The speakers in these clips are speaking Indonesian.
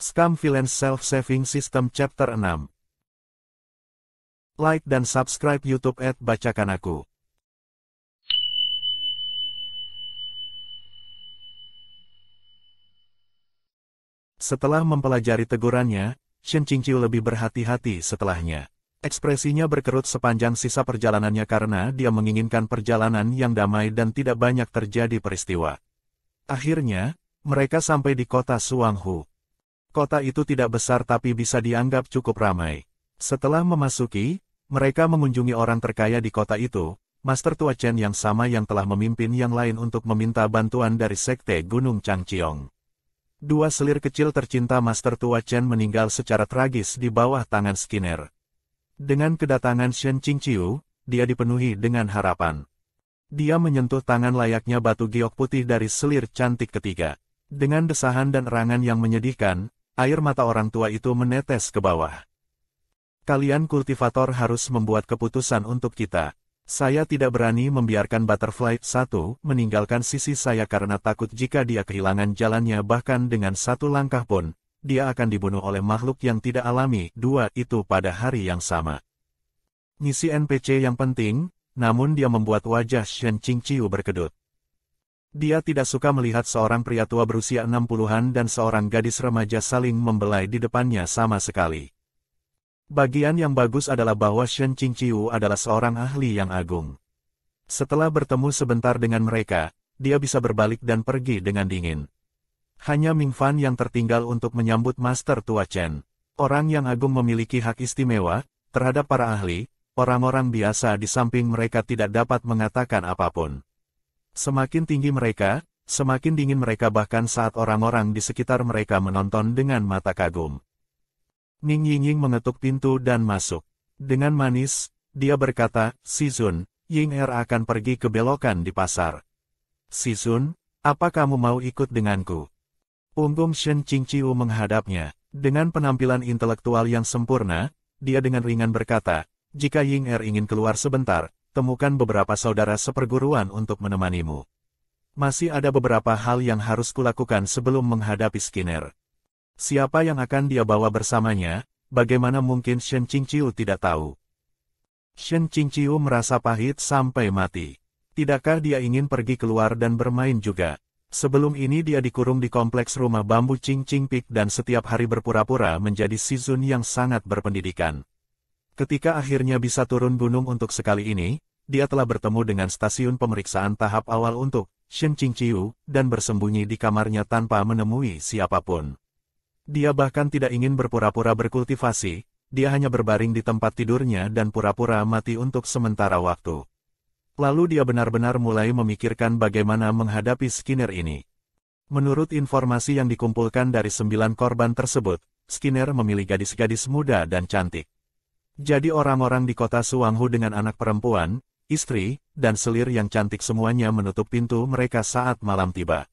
Scam Villains Self-Saving System Chapter 6. Like dan subscribe YouTube @bacakan aku. Setelah mempelajari tegurannya, Shen Qingqiu lebih berhati-hati setelahnya. Ekspresinya berkerut sepanjang sisa perjalanannya karena dia menginginkan perjalanan yang damai dan tidak banyak terjadi peristiwa. Akhirnya, mereka sampai di kota Suanghu. Kota itu tidak besar tapi bisa dianggap cukup ramai. Setelah memasuki, mereka mengunjungi orang terkaya di kota itu, Master Tua Chen yang sama yang telah memimpin yang lain untuk meminta bantuan dari Sekte Gunung Changqiong. Dua selir kecil tercinta Master Tua Chen meninggal secara tragis di bawah tangan Skinner. Dengan kedatangan Shen Qingqiu, dia dipenuhi dengan harapan. Dia menyentuh tangan layaknya batu giok putih dari selir cantik ketiga. Dengan desahan dan erangan yang menyedihkan, air mata orang tua itu menetes ke bawah. Kalian kultivator harus membuat keputusan untuk kita. Saya tidak berani membiarkan Butterfly 1 meninggalkan sisi saya karena takut jika dia kehilangan jalannya bahkan dengan satu langkah pun, dia akan dibunuh oleh makhluk yang tidak alami. Dua itu pada hari yang sama. Misi NPC yang penting, namun dia membuat wajah Shen Qingqiu berkedut. Dia tidak suka melihat seorang pria tua berusia 60-an dan seorang gadis remaja saling membelai di depannya sama sekali. Bagian yang bagus adalah bahwa Shen Qingqiu adalah seorang ahli yang agung. Setelah bertemu sebentar dengan mereka, dia bisa berbalik dan pergi dengan dingin. Hanya Ming Fan yang tertinggal untuk menyambut Master Tua Chen. Orang yang agung memiliki hak istimewa terhadap para ahli, orang-orang biasa di samping mereka tidak dapat mengatakan apapun. Semakin tinggi mereka, semakin dingin mereka bahkan saat orang-orang di sekitar mereka menonton dengan mata kagum. Ning Yingying mengetuk pintu dan masuk. Dengan manis, dia berkata, "Si Zun, Ying-er akan pergi ke belokan di pasar. Si Zun, apa kamu mau ikut denganku?" Punggung Shen Qingqiu menghadapnya. Dengan penampilan intelektual yang sempurna, dia dengan ringan berkata, "Jika Ying-er ingin keluar sebentar, temukan beberapa saudara seperguruan untuk menemanimu. Masih ada beberapa hal yang harus kulakukan sebelum menghadapi Skinner." Siapa yang akan dia bawa bersamanya, bagaimana mungkin Shen Qingqiu tidak tahu. Shen Qingqiu merasa pahit sampai mati. Tidakkah dia ingin pergi keluar dan bermain juga? Sebelum ini dia dikurung di kompleks rumah bambu Qing Qing Peak dan setiap hari berpura-pura menjadi si Zun yang sangat berpendidikan. Ketika akhirnya bisa turun gunung untuk sekali ini, dia telah bertemu dengan stasiun pemeriksaan tahap awal untuk Shen Qingqiu dan bersembunyi di kamarnya tanpa menemui siapapun. Dia bahkan tidak ingin berpura-pura berkultivasi, dia hanya berbaring di tempat tidurnya dan pura-pura mati untuk sementara waktu. Lalu dia benar-benar mulai memikirkan bagaimana menghadapi Skinner ini. Menurut informasi yang dikumpulkan dari 9 korban tersebut, Skinner memilih gadis-gadis muda dan cantik. Jadi orang-orang di kota Suanghu dengan anak perempuan, istri, dan selir yang cantik semuanya menutup pintu mereka saat malam tiba.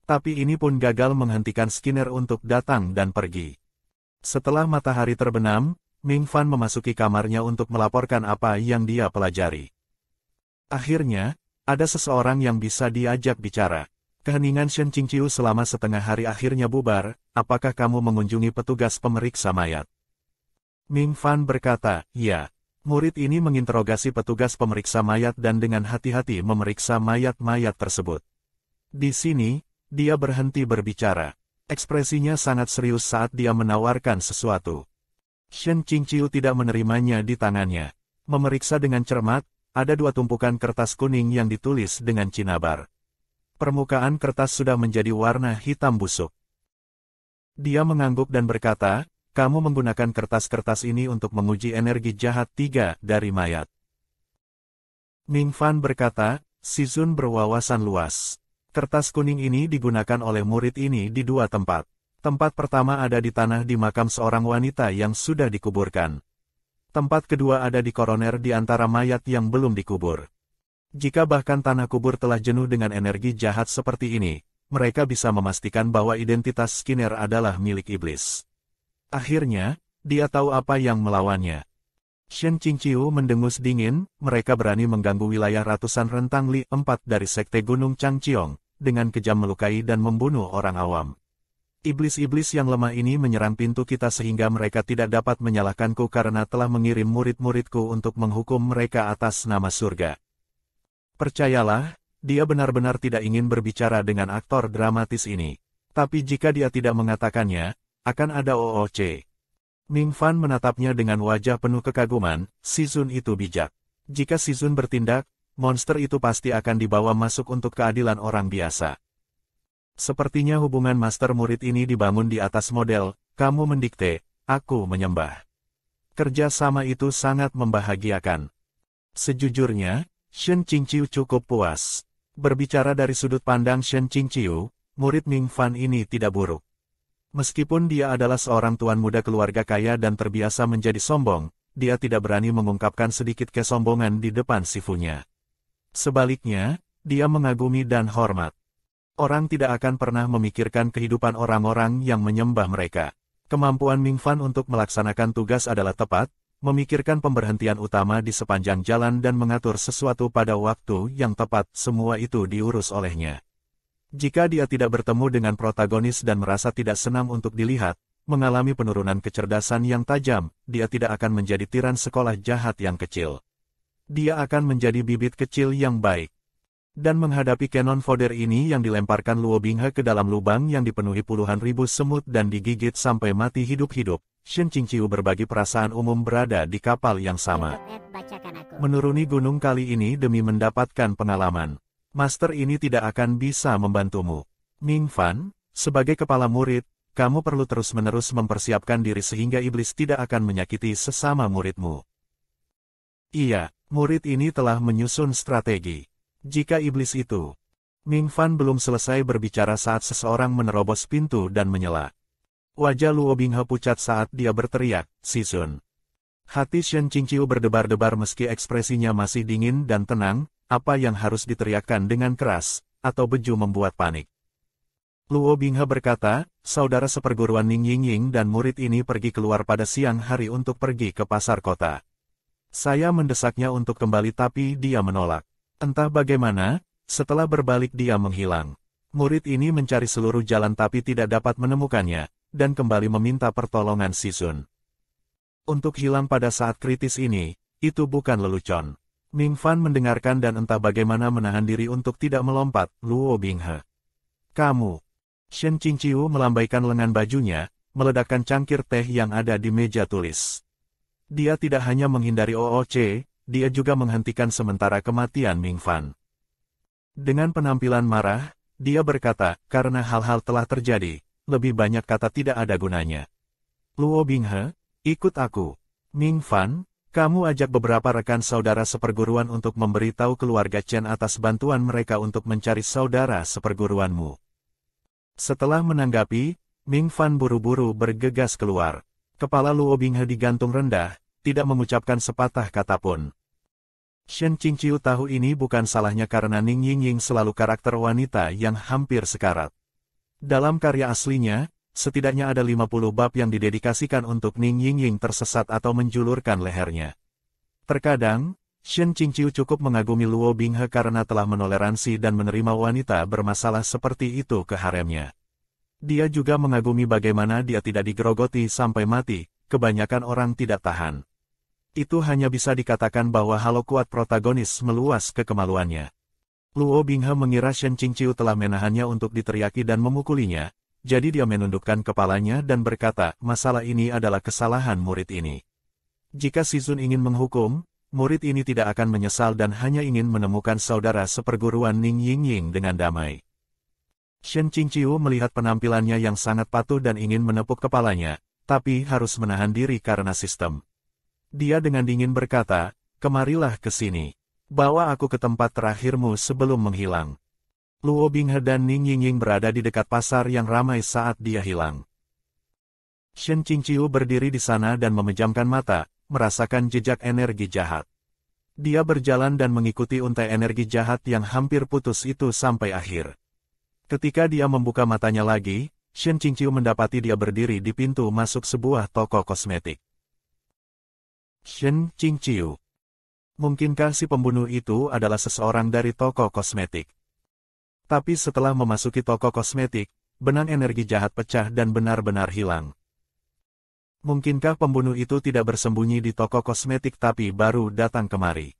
Tapi ini pun gagal menghentikan Skinner untuk datang dan pergi. Setelah matahari terbenam, Ming Fan memasuki kamarnya untuk melaporkan apa yang dia pelajari. Akhirnya, ada seseorang yang bisa diajak bicara. Keheningan Shen Qingqiu selama setengah hari akhirnya bubar. "Apakah kamu mengunjungi petugas pemeriksa mayat?" Ming Fan berkata, "Ya." Murid ini menginterogasi petugas pemeriksa mayat dan dengan hati-hati memeriksa mayat-mayat tersebut. Di sini, dia berhenti berbicara. Ekspresinya sangat serius saat dia menawarkan sesuatu. Shen Qingqiu tidak menerimanya di tangannya. Memeriksa dengan cermat, ada 2 tumpukan kertas kuning yang ditulis dengan cinabar. Permukaan kertas sudah menjadi warna hitam busuk. Dia mengangguk dan berkata, "Kamu menggunakan kertas-kertas ini untuk menguji energi jahat 3 dari mayat." Ming Fan berkata, "Si Zun berwawasan luas. Kertas kuning ini digunakan oleh murid ini di 2 tempat. Tempat pertama ada di tanah di makam seorang wanita yang sudah dikuburkan. Tempat kedua ada di koroner di antara mayat yang belum dikubur. Jika bahkan tanah kubur telah jenuh dengan energi jahat seperti ini, mereka bisa memastikan bahwa identitas Skinner adalah milik iblis." Akhirnya, dia tahu apa yang melawannya. Shen Qingqiu mendengus dingin, mereka berani mengganggu wilayah ratusan rentang Li 4 dari Sekte Gunung Changqiong, dengan kejam melukai dan membunuh orang awam. Iblis-iblis yang lemah ini menyerang pintu kita sehingga mereka tidak dapat menyalahkanku karena telah mengirim murid-muridku untuk menghukum mereka atas nama surga. Percayalah, dia benar-benar tidak ingin berbicara dengan aktor dramatis ini. Tapi jika dia tidak mengatakannya, akan ada OOC. Ming Fan menatapnya dengan wajah penuh kekaguman, si Zun itu bijak. Jika si Zun bertindak, monster itu pasti akan dibawa masuk untuk keadilan orang biasa. Sepertinya hubungan master-murid ini dibangun di atas model, kamu mendikte, aku menyembah. Kerja sama itu sangat membahagiakan. Sejujurnya, Shen Qingqiu cukup puas. Berbicara dari sudut pandang Shen Qingqiu, murid Ming Fan ini tidak buruk. Meskipun dia adalah seorang tuan muda keluarga kaya dan terbiasa menjadi sombong, dia tidak berani mengungkapkan sedikit kesombongan di depan sifunya. Sebaliknya, dia mengagumi dan hormat. Orang tidak akan pernah memikirkan kehidupan orang-orang yang menyembah mereka. Kemampuan Ming Fan untuk melaksanakan tugas adalah tepat, memikirkan pemberhentian utama di sepanjang jalan dan mengatur sesuatu pada waktu yang tepat, semua itu diurus olehnya. Jika dia tidak bertemu dengan protagonis dan merasa tidak senang untuk dilihat, mengalami penurunan kecerdasan yang tajam, dia tidak akan menjadi tiran sekolah jahat yang kecil. Dia akan menjadi bibit kecil yang baik. Dan menghadapi cannon fodder ini yang dilemparkan Luo Binghe ke dalam lubang yang dipenuhi puluhan ribu semut dan digigit sampai mati hidup-hidup, Shen Qingqiu berbagi perasaan umum berada di kapal yang sama. Menuruni gunung kali ini demi mendapatkan pengalaman. Master ini tidak akan bisa membantumu. Ming Fan, sebagai kepala murid, kamu perlu terus-menerus mempersiapkan diri sehingga iblis tidak akan menyakiti sesama muridmu. Iya, murid ini telah menyusun strategi. Jika iblis itu, Ming Fan belum selesai berbicara saat seseorang menerobos pintu dan menyela. Wajah Luo Binghe pucat saat dia berteriak, "Si Zun." Hati Shen Qingqiu berdebar-debar meski ekspresinya masih dingin dan tenang, apa yang harus diteriakkan dengan keras, atau beju membuat panik. Luo Binghe berkata, saudara seperguruan Ning Yingying dan murid ini pergi keluar pada siang hari untuk pergi ke pasar kota. Saya mendesaknya untuk kembali tapi dia menolak. Entah bagaimana, setelah berbalik dia menghilang. Murid ini mencari seluruh jalan tapi tidak dapat menemukannya, dan kembali meminta pertolongan si Zun. Untuk hilang pada saat kritis ini, itu bukan lelucon. Ming Fan mendengarkan dan entah bagaimana menahan diri untuk tidak melompat, Luo Binghe. Kamu. Shen Qingqiu melambaikan lengan bajunya, meledakkan cangkir teh yang ada di meja tulis. Dia tidak hanya menghindari OOC, dia juga menghentikan sementara kematian Ming Fan. Dengan penampilan marah, dia berkata, karena hal-hal telah terjadi, lebih banyak kata tidak ada gunanya. Luo Binghe, ikut aku. Ming Fan, kamu ajak beberapa rekan saudara seperguruan untuk memberitahu keluarga Chen atas bantuan mereka untuk mencari saudara seperguruanmu. Setelah menanggapi, Ming Fan buru-buru bergegas keluar. Kepala Luo Binghe digantung rendah, tidak mengucapkan sepatah kata pun. Shen Qingqiu tahu ini bukan salahnya karena Ning Yingying selalu karakter wanita yang hampir sekarat. Dalam karya aslinya, setidaknya ada 50 bab yang didedikasikan untuk Ning Yingying tersesat atau menjulurkan lehernya. Terkadang, Shen Qingqiu cukup mengagumi Luo Binghe karena telah menoleransi dan menerima wanita bermasalah seperti itu ke haremnya. Dia juga mengagumi bagaimana dia tidak digerogoti sampai mati, kebanyakan orang tidak tahan. Itu hanya bisa dikatakan bahwa halu kuat protagonis meluas ke kemaluannya. Luo Binghe mengira Shen Qingqiu telah menahannya untuk diteriaki dan memukulinya, jadi dia menundukkan kepalanya dan berkata, masalah ini adalah kesalahan murid ini. Jika si Zun ingin menghukum, murid ini tidak akan menyesal dan hanya ingin menemukan saudara seperguruan Ning Yingying dengan damai. Shen Qingqiu melihat penampilannya yang sangat patuh dan ingin menepuk kepalanya, tapi harus menahan diri karena sistem. Dia dengan dingin berkata, kemarilah ke sini. Bawa aku ke tempat terakhirmu sebelum menghilang. Luo Binghe dan Ning Yingying berada di dekat pasar yang ramai saat dia hilang. Shen Qingqiu berdiri di sana dan memejamkan mata, merasakan jejak energi jahat. Dia berjalan dan mengikuti untai energi jahat yang hampir putus itu sampai akhir. Ketika dia membuka matanya lagi, Shen Qingqiu mendapati dia berdiri di pintu masuk sebuah toko kosmetik. Shen Qingqiu. Mungkinkah si pembunuh itu adalah seseorang dari toko kosmetik? Tapi setelah memasuki toko kosmetik, benang energi jahat pecah dan benar-benar hilang. Mungkinkah pembunuh itu tidak bersembunyi di toko kosmetik tapi baru datang kemari?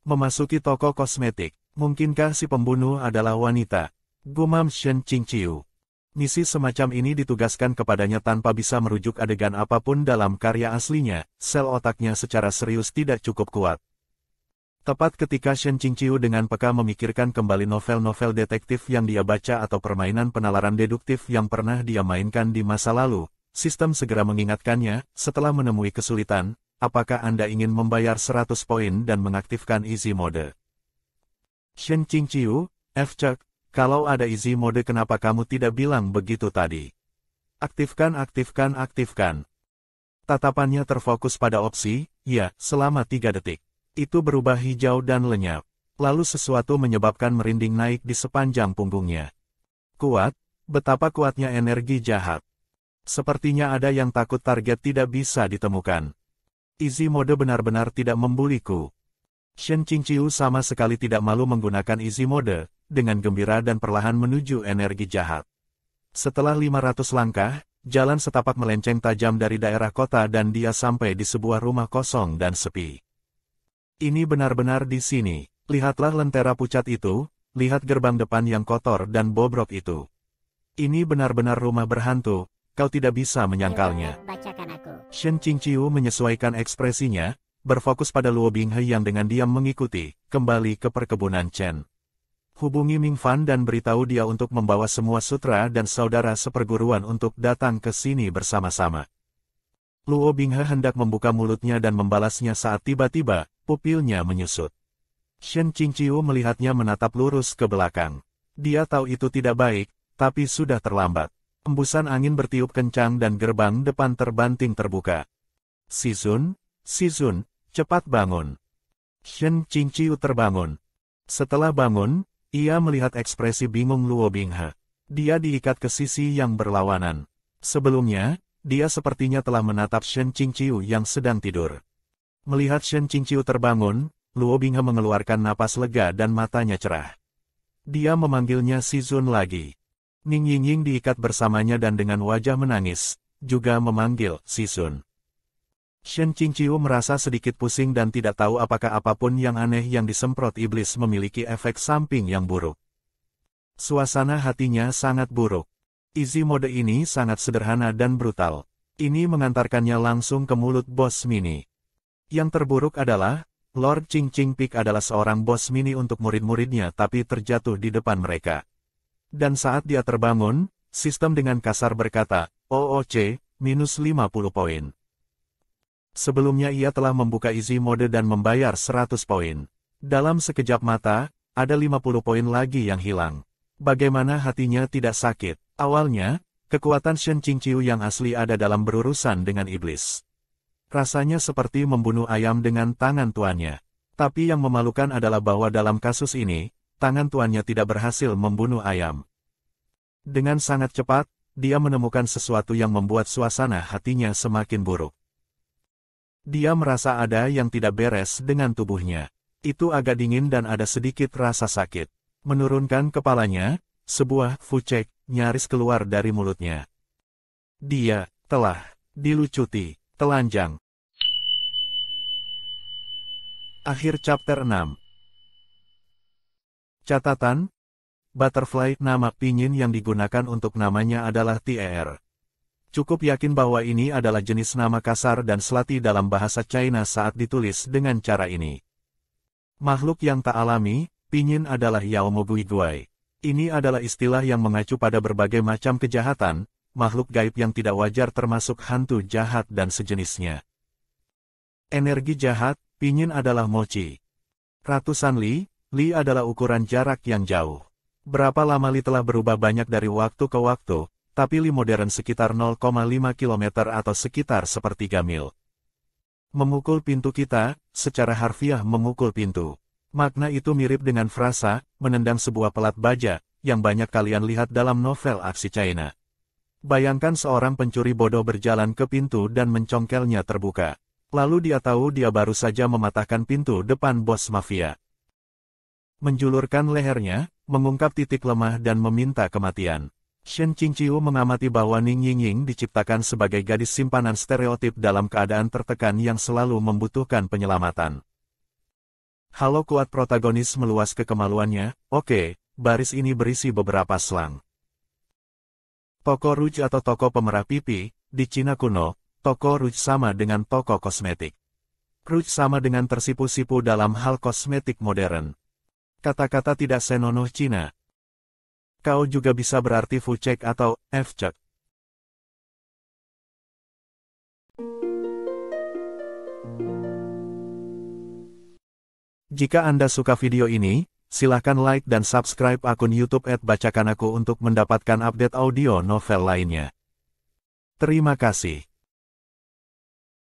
Memasuki toko kosmetik, mungkinkah si pembunuh adalah wanita? Gumam Shen Qingqiu. Misi semacam ini ditugaskan kepadanya tanpa bisa merujuk adegan apapun dalam karya aslinya, sel otaknya secara serius tidak cukup kuat. Tepat ketika Shen Qingqiu dengan peka memikirkan kembali novel-novel detektif yang dia baca atau permainan penalaran deduktif yang pernah dia mainkan di masa lalu, sistem segera mengingatkannya, setelah menemui kesulitan, apakah Anda ingin membayar 100 poin dan mengaktifkan easy mode? Shen Qingqiu, F-Cek, kalau ada easy mode kenapa kamu tidak bilang begitu tadi? Aktifkan. Tatapannya terfokus pada opsi, ya, selama 3 detik. Itu berubah hijau dan lenyap. Lalu sesuatu menyebabkan merinding naik di sepanjang punggungnya. Kuat, betapa kuatnya energi jahat. Sepertinya ada yang takut target tidak bisa ditemukan. Easy mode benar-benar tidak membuliku. Shen Qingqiu sama sekali tidak malu menggunakan easy mode, dengan gembira dan perlahan menuju energi jahat. Setelah 500 langkah, jalan setapak melenceng tajam dari daerah kota dan dia sampai di sebuah rumah kosong dan sepi. Ini benar-benar di sini. Lihatlah lentera pucat itu, lihat gerbang depan yang kotor dan bobrok itu. Ini benar-benar rumah berhantu, kau tidak bisa menyangkalnya. Shen Qingqiu menyesuaikan ekspresinya, berfokus pada Luo Binghe yang dengan diam mengikuti, kembali ke perkebunan Chen. Hubungi Ming Fan dan beritahu dia untuk membawa semua sutra dan saudara seperguruan untuk datang ke sini bersama-sama. Luo Binghe hendak membuka mulutnya dan membalasnya saat tiba-tiba, pupilnya menyusut. Shen Qingqiu melihatnya menatap lurus ke belakang. Dia tahu itu tidak baik, tapi sudah terlambat. Embusan angin bertiup kencang dan gerbang depan terbanting terbuka. Shizun, cepat bangun. Shen Qingqiu terbangun. Setelah bangun, ia melihat ekspresi bingung Luo Binghe. Dia diikat ke sisi yang berlawanan. Sebelumnya, dia sepertinya telah menatap Shen Qingqiu yang sedang tidur. Melihat Shen Qingqiu terbangun, Luo Binghe mengeluarkan napas lega dan matanya cerah. Dia memanggilnya Shizun lagi. Ning Yingying diikat bersamanya dan dengan wajah menangis, juga memanggil Shizun. Shen Qingqiu merasa sedikit pusing dan tidak tahu apakah apapun yang aneh yang disemprot iblis memiliki efek samping yang buruk. Suasana hatinya sangat buruk. Easy mode ini sangat sederhana dan brutal. Ini mengantarkannya langsung ke mulut bos mini. Yang terburuk adalah, Lord Qing Qingpik adalah seorang bos mini untuk murid-muridnya tapi terjatuh di depan mereka. Dan saat dia terbangun, sistem dengan kasar berkata, OOC, minus 50 poin. Sebelumnya ia telah membuka easy mode dan membayar 100 poin. Dalam sekejap mata, ada 50 poin lagi yang hilang. Bagaimana hatinya tidak sakit? Awalnya, kekuatan Shen Qingqiu yang asli ada dalam berurusan dengan iblis. Rasanya seperti membunuh ayam dengan tangan tuannya. Tapi yang memalukan adalah bahwa dalam kasus ini, tangan tuannya tidak berhasil membunuh ayam. Dengan sangat cepat, dia menemukan sesuatu yang membuat suasana hatinya semakin buruk. Dia merasa ada yang tidak beres dengan tubuhnya. Itu agak dingin dan ada sedikit rasa sakit. Menurunkan kepalanya, sebuah fucek nyaris keluar dari mulutnya. Dia telah dilucuti, telanjang. Akhir chapter 6. Catatan, butterfly nama pinyin yang digunakan untuk namanya adalah Tier. Cukup yakin bahwa ini adalah jenis nama kasar dan selati dalam bahasa China saat ditulis dengan cara ini. Makhluk yang tak alami, pinyin adalah Yao Mo Gui Guai. Ini adalah istilah yang mengacu pada berbagai macam kejahatan, makhluk gaib yang tidak wajar termasuk hantu jahat dan sejenisnya. Energi jahat, pinyin adalah mochi. Ratusan li adalah ukuran jarak yang jauh. Berapa lama li telah berubah banyak dari waktu ke waktu, tapi li modern sekitar 0,5 km atau sekitar sepertiga mil. Memukul pintu kita, secara harfiah memukul pintu. Makna itu mirip dengan frasa, menendang sebuah pelat baja, yang banyak kalian lihat dalam novel aksi China. Bayangkan seorang pencuri bodoh berjalan ke pintu dan mencongkelnya terbuka. Lalu dia tahu dia baru saja mematahkan pintu depan bos mafia. Menjulurkan lehernya, mengungkap titik lemah dan meminta kematian. Shen Qingqiu mengamati bahwa Ning Yingying diciptakan sebagai gadis simpanan stereotip dalam keadaan tertekan yang selalu membutuhkan penyelamatan. Halo kuat protagonis meluas ke kemaluannya, oke, baris ini berisi beberapa slang. Toko rouge atau toko pemerah pipi, di Cina kuno, toko rouge sama dengan toko kosmetik. Rouge sama dengan tersipu-sipu dalam hal kosmetik modern. Kata-kata tidak senonoh Cina. Kau juga bisa berarti fucek atau fcek. Jika Anda suka video ini, silakan like dan subscribe akun YouTube @bacakanaku untuk mendapatkan update audio novel lainnya. Terima kasih.